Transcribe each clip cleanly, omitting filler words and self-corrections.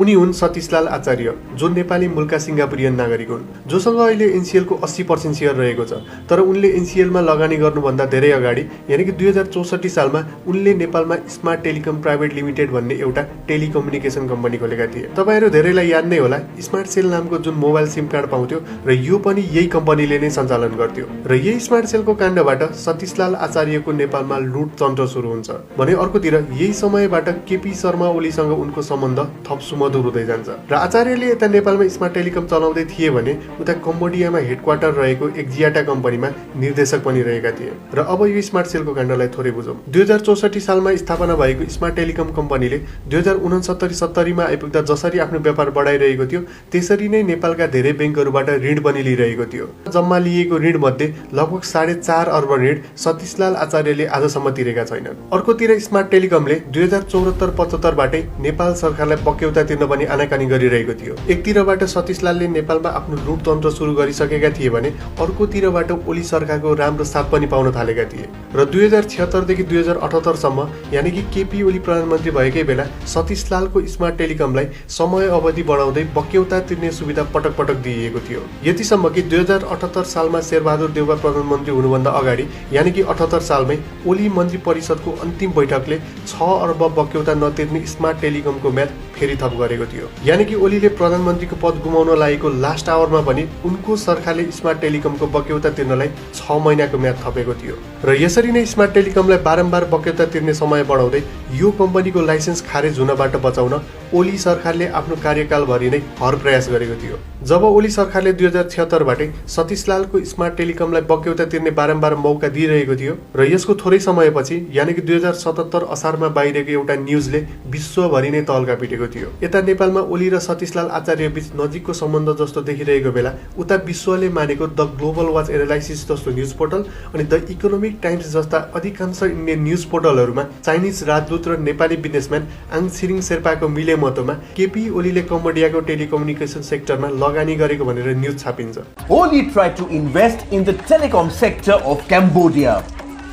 उनी हुन् सतीशलाल आचार्य, जो नेपाली मूलका सिङ्गापुरियन नागरिक हुन्, जोसँग अहिले एनसिएलको 80% सेयर रहेको छ। तर उनले एनसिएलमा लगानी गर्नुभन्दा धेरै अगाडि यानि कि 2064 सालमा उनले नेपालमा स्मार्ट टेलिकम प्राइभेट लिमिटेड भन्ने एउटा टेलिकम्युनिकेसन कम्पनी खोलेका थिए। तपाईहरु धेरैलाई याद नै होला, स्मार्ट सेल नामको जुन मोबाइल सिम कार्ड पाउँथ्यो र यो पनि यही कम्पनीले नै सञ्चालन गर्थ्यो। र यही स्मार्ट सेलको काण्डबाट सतीशलाल आचार्यको नेपालमा लुट तन्त्र सुरु हुन्छ भने अर्कोतिर यही समयबाट केपी शर्मा ओलीसँग उनको सम्बन्ध थप सुमधुर हुँदै जान्छ। र आचार्यले यता नेपालमा स्मार्ट टेलिकम चलाउँदै थिए भने उता कम्बोडियामा हेडक्वार्टर रहेको एक्जियाटा कम्पनीमा निर्देशक पनि रहेका थिए। र अब यो स्मार्ट सेलको काण्डलाई थोरै बुझौँ। 2064 सालमा स्थापना भएको स्मार्ट टेलिकम कम्पनीले 2069-70 मा आइपुग्दा जसरी आफ्नो व्यापार बढाइरहेको थियो त्यसरी नै नेपालका धेरै बैंकहरूबाट ऋण पनि लिइरहेको थियो। जम्मा लिएको ऋण मध्ये लगभग 4.5 अर्ब ऋण सतीशलाल आचार्यले आजसम्म तिरेका छैनन्। अर्कोतिर स्मार्ट टेलिकमले 2074-75 बाटै नेपाल सरकारलाई बक्यौता तिर्न पनि आनाकानी गरिरहेको थियो। एकतिरबाट सतीशलालले नेपालमा आफ्नो लुट तन्त्र सुरु गरिसकेका थिए भने अर्कोतिरबाट ओली सरकारको राम्रो साथ पनि पाउन थालेका थिए। र 2076 देखि 2078 सम्म यानि कि केपी ओली प्रधानमन्त्री भएकै बेला सतीशलालको स्मार्ट टेलिकमलाई समय अवधि बढाउँदै बक्यौता तिर्ने सुविधा पटक पटक दिइएको थियो। यतिसम्म कि 2078 सालमा शेरबहादुर देउवा प्रधानमन्त्री हुनुभन्दा अगाडि यानि कि 78 सालमै ओली मन्त्री परिषदको अन्तिम बैठकले 6 अर्ब बक्यौता नतिर्ने स्मार्ट टेलिकमको म्याद फेरि थप गरेको थियो। यानि कि ओलीले प्रधानमन्त्रीको पद गुमाउन लागेको लास्ट आवरमा पनि उनको सरकारले स्मार्ट टेलिकमको बक्यौता तिर्नलाई 6 महिनाको म्याद थपेको थियो। र यसरी नै स्मार्ट टेलिकमलाई बारम्बार बक्यौता तिर्ने समय बढाउँदै यो कम्पनीको लाइसेन्स खारेज हुनबाट बचाउन ओली सरकारले आफ्नो कार्यकालभरि नै हर प्रयास गरेको थियो। जब ओली सरकारले 2076 बाटै सतीशलालको स्मार्ट टेलिकमलाई बक्यौता तिर्ने बारम्बार मौका दिइरहेको थियो र यसको थोरै समयपछि यानि कि 2077 असारमा बाहिरको एउटा न्युजले विश्वभरि नै तल्का पिटेको थियो। यता नेपालमा ओली र सतीशलाल आचार्य बीच नजिकको सम्बन्ध जस्तो देखिरहेको बेला उता विश्वले मानेको द ग्लोबल वाच एनालाइसिस जस्तो न्युज पोर्टल अनि द इकोनोमिक टाइम्स जस्ता अधिकांश इन्डियन न्युज पोर्टलहरूमा चाइनिज राजदूत र नेपाली बिजनेसम्यान आङ छिरिङ शेर्पाको मिलेमतोमा केपी ओलीले कम्बोडियाको टेलिकम्युनिकेसन सेक्टरमा लगानी गरेको भनेर news छापिन्छ। Oli tried to invest in the telecom sector of Cambodia.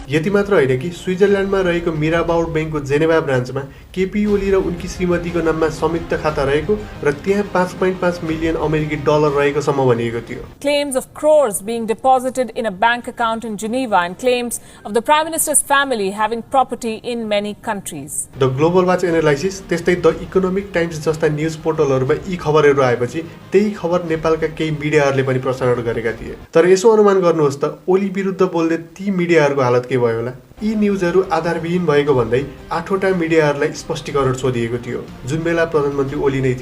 यति मात्र होइन कि स्विजरल्यान्डमा रहेको मिराबाउड बैंकको जेनेभा ब्रान्चमा केपी ओली र उनकी श्रीमतीको नाममा संयुक्त खाता रहेको र त्यहाँ 5.5 मिलियन अमेरिकी डलर रहेको सम्म भनिएको थियो। Claims of crores being deposited in a bank account in Geneva and claims of the Prime Minister's family having property in many countries. The global watch analysis त्यस्तै द इकोनोमिक टाइम्स जस्ता news पोर्टलहरूमा यी खबरहरू आएपछि त्यही खबर नेपालका केही मिडियाहरूले पनि प्रसारण गरेका थिए। तर यसो अनुमान गर्नुहोस् त ओली विरुद्ध बोल्दै ती मिडियाहरूको हालत के भयो होला। यी न्युजहरू आधारविहीन भएको भन्दै 8वटा मिडियाहरूलाई स्पष्टीकरण सोधिएको थियो जुन बेला प्रधानमन्त्री ओली नै थिए।